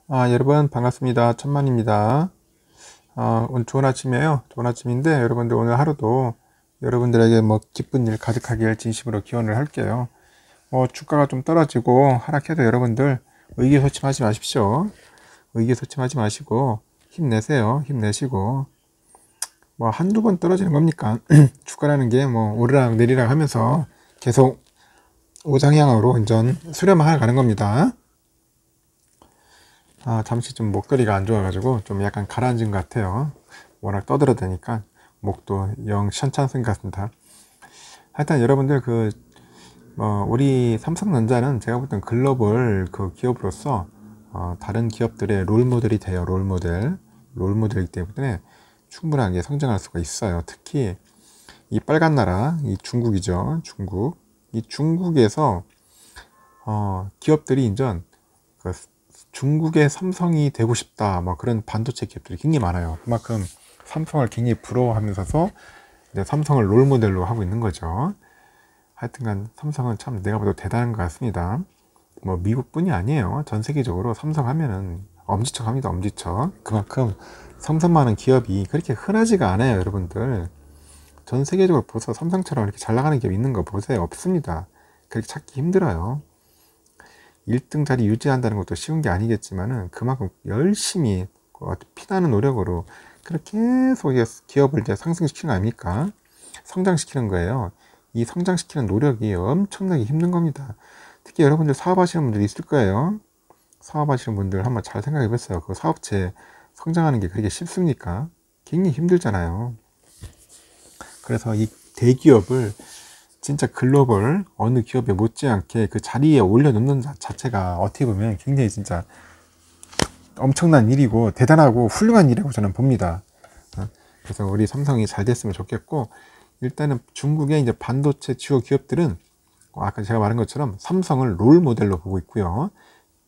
여러분 반갑습니다. 천만입니다. 오늘 좋은 아침이에요. 좋은 아침인데 여러분들 오늘 하루도 여러분들에게 기쁜 일 가득하길 진심으로 기원을 할게요. 주가가 좀 떨어지고 하락해도 여러분들 의기소침하지 마십시오. 의기소침하지 마시고 힘내세요. 힘내시고 한두 번 떨어지는 겁니까? 주가라는 게 오르락 내리락 하면서 계속 우상향으로 완전 수렴하러 가는 겁니다. 잠시 좀 목소리가 안 좋아가지고 좀 약간 가라앉은 것 같아요. 워낙 떠들어대니까 목도 영 시원찮은 것 같습니다. 하여튼 여러분들 우리 삼성전자는 제가 볼 땐 글로벌 기업으로서 다른 기업들의 롤모델이 돼요. 롤모델이기 때문에 충분하게 성장할 수가 있어요. 특히 이 빨간 나라, 이 중국이죠. 이 중국에서 기업들이 인전 중국의 삼성이 되고 싶다, 그런 반도체 기업들이 굉장히 많아요. 그만큼 삼성을 굉장히 부러워하면서 삼성을 롤모델로 하고 있는 거죠. 하여튼간 삼성은 참 내가 봐도 대단한 것 같습니다. 미국뿐이 아니에요. 전 세계적으로 삼성 하면은 엄지척합니다. 엄지척. 그만큼 삼성만한 기업이 그렇게 흔하지가 않아요. 여러분들 전 세계적으로 보서 삼성처럼 이렇게 잘 나가는 기업 있는 거 보세요. 없습니다. 그렇게 찾기 힘들어요. 1등 자리 유지한다는 것도 쉬운 게 아니겠지만은 그만큼 열심히 피나는 노력으로 그렇게 계속 기업을 이제 상승시키는 거 아닙니까? 성장시키는 거예요. 이 성장시키는 노력이 엄청나게 힘든 겁니다. 특히 여러분들 사업하시는 분들이 있을 거예요. 사업하시는 분들 한번 잘 생각해 보세요. 그 사업체 성장하는 게 그렇게 쉽습니까? 굉장히 힘들잖아요. 그래서 이 대기업을 진짜 글로벌 어느 기업에 못지않게 그 자리에 올려놓는 자체가 어떻게 보면 굉장히 진짜 엄청난 일이고 대단하고 훌륭한 일이라고 저는 봅니다. 그래서 우리 삼성이 잘 됐으면 좋겠고, 일단은 중국의 이제 반도체 주요 기업들은 아까 제가 말한 것처럼 삼성을 롤 모델로 보고 있고요.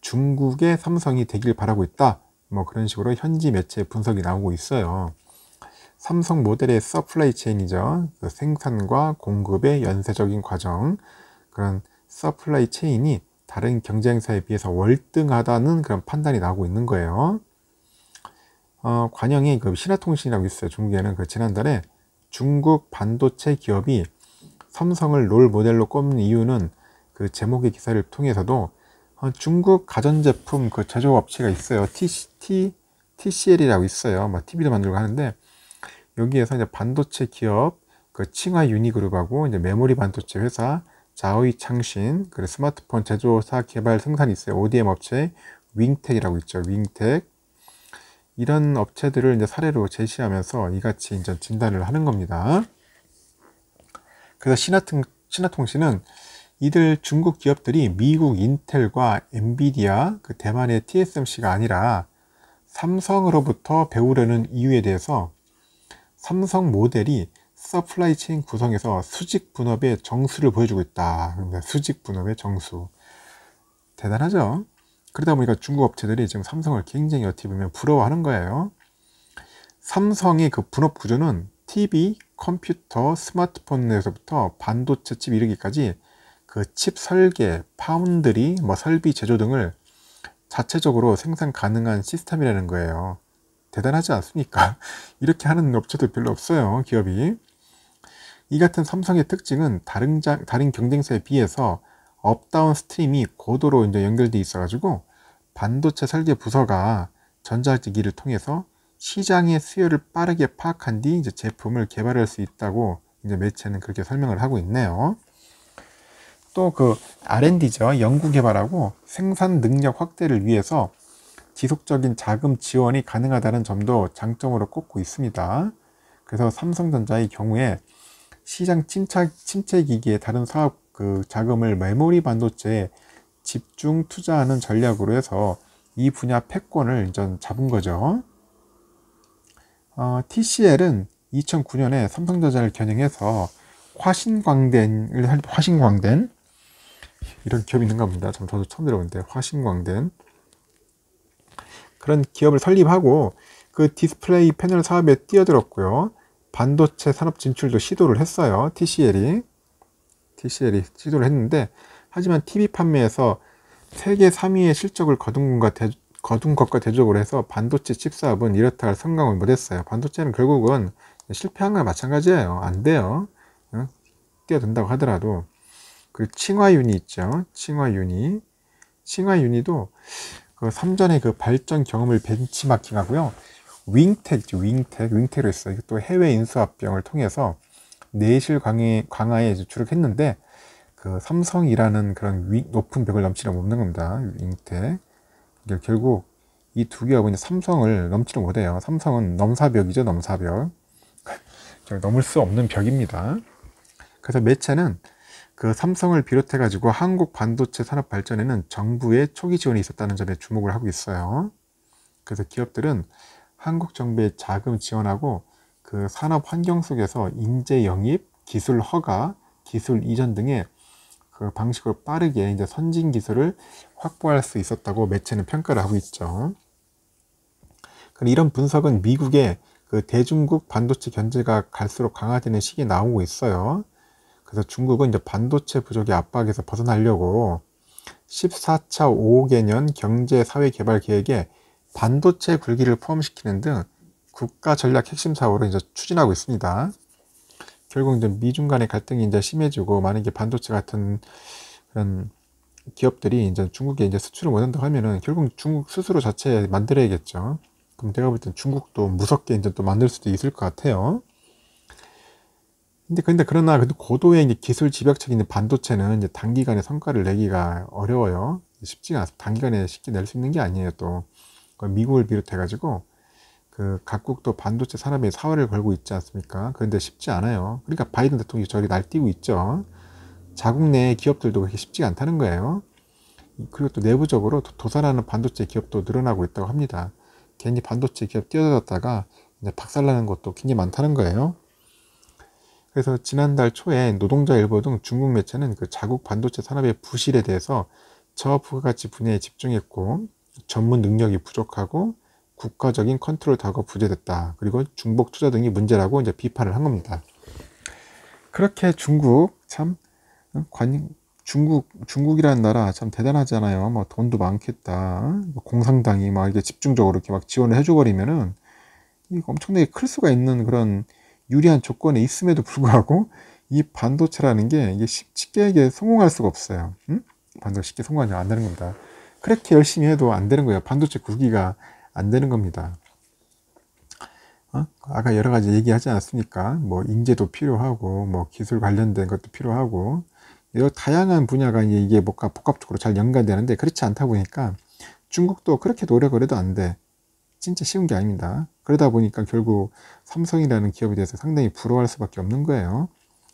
중국의 삼성이 되길 바라고 있다. 그런 식으로 현지 매체 분석이 나오고 있어요. 삼성 모델의 서플라이 체인이죠. 생산과 공급의 연쇄적인 과정, 그런 서플라이 체인이 다른 경쟁사에 비해서 월등하다는 그런 판단이 나오고 있는 거예요. 관영이 신화통신이라고 있어요. 중국에는 지난달에 중국 반도체 기업이 삼성을 롤 모델로 꼽는 이유는 그 제목의 기사를 통해서도 중국 가전제품 제조업체가 있어요. TCL이라고 있어요. TV도 만들고 하는데 여기에서 이제 반도체 기업 칭화 유니그룹하고 이제 메모리 반도체 회사 자오이 창신, 그리고 스마트폰 제조사 개발 생산이 있어요. ODM 업체 윙텍이라고 있죠. 윙텍. 이런 업체들을 이제 사례로 제시하면서 이같이 이제 진단을 하는 겁니다. 그래서 신화통신은 이들 중국 기업들이 미국 인텔과 엔비디아, 대만의 TSMC가 아니라 삼성으로부터 배우려는 이유에 대해서 삼성 모델이 서플라이 체인 구성에서 수직 분업의 정수를 보여주고 있다. 수직 분업의 정수. 대단하죠? 그러다 보니까 중국 업체들이 지금 삼성을 굉장히 어떻게 보면 부러워하는 거예요. 삼성의 분업 구조는 TV, 컴퓨터, 스마트폰에서부터 반도체 칩 이르기까지 칩 설계, 파운드리, 설비 제조 등을 자체적으로 생산 가능한 시스템이라는 거예요. 대단하지 않습니까? 이렇게 하는 업체도 별로 없어요. 기업이. 이 같은 삼성의 특징은 다른 경쟁사에 비해서 업다운 스트림이 고도로 이제 연결되어 있어 가지고 반도체 설계 부서가 전자기기를 통해서 시장의 수요를 빠르게 파악한 뒤 이제 제품을 개발할 수 있다고 이제 매체는 그렇게 설명을 하고 있네요. 또 R&D죠. 연구 개발하고 생산 능력 확대를 위해서 지속적인 자금 지원이 가능하다는 점도 장점으로 꼽고 있습니다. 그래서 삼성전자의 경우에 시장 침체 기기에 다른 사업 자금을 메모리 반도체에 집중 투자하는 전략으로 해서 이 분야 패권을 잡은 거죠. TCL은 2009년에 삼성전자를 겨냥해서 화신광된 이런 기업이 있는가 봅니다. 저도 처음 들어보는데 화신광된 그런 기업을 설립하고 디스플레이 패널 사업에 뛰어들었고요. 반도체 산업 진출도 시도를 했어요. TCL이 시도를 했는데, 하지만 TV 판매에서 세계 3위의 실적을 거둔 거둔 것과 대조적으로 해서 반도체 칩 사업은 이렇다 할 성공을 못했어요. 반도체는 결국은 실패한 거나 마찬가지예요. 안 돼요. 뛰어든다고 하더라도. 그리고 칭화윤이 있죠. 칭화윤이도 그 삼전의 그 발전 경험을 벤치마킹하고요. 윙텍으로 했어요. 또 해외 인수합병을 통해서 내실 강화에 주력했는데 그 삼성이라는 그런 높은 벽을 넘치려 못하는 겁니다. 윙텍. 결국 이 두 기업은 삼성을 넘지를 못해요. 삼성은 넘사벽이죠. 넘사벽. 넘을 수 없는 벽입니다. 그래서 매체는 그 삼성을 비롯해 가지고 한국 반도체 산업 발전에는 정부의 초기 지원이 있었다는 점에 주목을 하고 있어요. 그래서 기업들은 한국 정부의 자금 지원하고 그 산업 환경 속에서 인재 영입, 기술 허가, 기술 이전 등의 그 방식으로 빠르게 이제 선진 기술을 확보할 수 있었다고 매체는 평가를 하고 있죠. 이런 분석은 미국의 그 대중국 반도체 견제가 갈수록 강화되는 시기에 나오고 있어요. 그래서 중국은 이제 반도체 부족의 압박에서 벗어나려고 14차 5개년 경제 사회 개발 계획에 반도체 굴기를 포함시키는 등 국가 전략 핵심 사업으로 이제 추진하고 있습니다. 결국 이제 미중 간의 갈등이 이제 심해지고 만약에 반도체 같은 그런 기업들이 이제 중국에 이제 수출을 못한다고 하면은 결국 중국 스스로 자체 만들어야겠죠. 그럼 내가 볼 땐 중국도 무섭게 이제 또 만들 수도 있을 것 같아요. 근데 그러나 고도의 이제 기술 집약적인 반도체는 이제 단기간에 성과를 내기가 어려워요. 쉽지가 않습니다. 단기간에 쉽게 낼 수 있는 게 아니에요. 또 미국을 비롯해 가지고 그 각국도 반도체 산업에 사활을 걸고 있지 않습니까? 그런데 쉽지 않아요. 그러니까 바이든 대통령이 저리 날뛰고 있죠. 자국 내 기업들도 그렇게 쉽지가 않다는 거예요. 그리고 또 내부적으로 도산하는 반도체 기업도 늘어나고 있다고 합니다. 괜히 반도체 기업 뛰어들었다가 이제 박살나는 것도 굉장히 많다는 거예요. 그래서 지난달 초에 노동자일보 등 중국 매체는 그 자국 반도체 산업의 부실에 대해서 저부가가치 분야에 집중했고 전문 능력이 부족하고 국가적인 컨트롤 타워가 부재됐다. 그리고 중복 투자 등이 문제라고 이제 비판을 한 겁니다. 그렇게 중국 참 중국이라는 나라 참 대단하잖아요. 뭐 돈도 많겠다. 공산당이 막 이게 집중적으로 이렇게 막 지원을 해줘버리면은 엄청나게 클 수가 있는 그런 유리한 조건에 있음에도 불구하고 이 반도체라는 게 이게 쉽게 이게 성공할 수가 없어요. 반도체 쉽게 성공하지 안 되는 겁니다. 그렇게 열심히 해도 안 되는 거예요. 반도체 굴기가 안 되는 겁니다. 아까 여러 가지 얘기하지 않았습니까? 뭐 인재도 필요하고 뭐 기술 관련된 것도 필요하고 여러 다양한 분야가 이게 뭔가 복합적으로 잘 연관되는데 그렇지 않다 보니까 중국도 그렇게 노력을 해도 안 돼. 진짜 쉬운 게 아닙니다. 그러다 보니까 결국 삼성이라는 기업에 대해서 상당히 부러워할 수밖에 없는 거예요.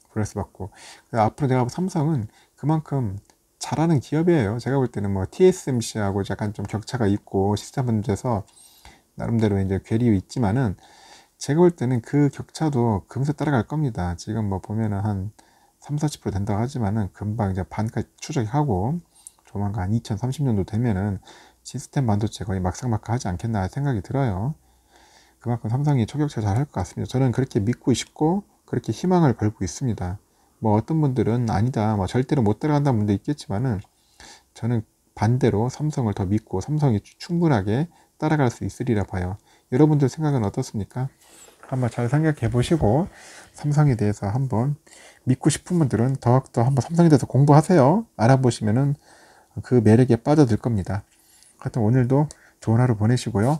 부러워할 수밖에 없고. 앞으로 내가 삼성은 그만큼 잘하는 기업이에요. 제가 볼 때는 뭐 TSMC하고 약간 좀 격차가 있고 시스템 문제에서 나름대로 이제 괴리가 있지만은 제가 볼 때는 그 격차도 금세 따라갈 겁니다. 지금 뭐 보면은 한 30~40% 된다고 하지만은 금방 이제 반까지 추적하고 조만간 2030년도 되면은 시스템 반도체 거의 막상막하 하지 않겠나 생각이 들어요. 그만큼 삼성이 초격차 잘 할 것 같습니다. 저는 그렇게 믿고 싶고 그렇게 희망을 걸고 있습니다. 뭐 어떤 분들은 아니다, 뭐 절대로 못 따라간다는 분도 있겠지만은 저는 반대로 삼성을 더 믿고 삼성이 충분하게 따라갈 수 있으리라 봐요. 여러분들 생각은 어떻습니까? 한번 잘 생각해 보시고 삼성에 대해서 한번 믿고 싶은 분들은 더욱더 한번 삼성에 대해서 공부하세요. 알아보시면은 그 매력에 빠져들 겁니다. 하여튼 오늘도 좋은 하루 보내시고요.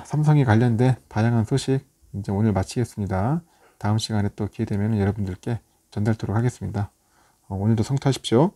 삼성에 관련된 다양한 소식 이제 오늘 마치겠습니다. 다음 시간에 또 기회 되면 여러분들께 전달토록 하겠습니다. 오늘도 성투하십시오.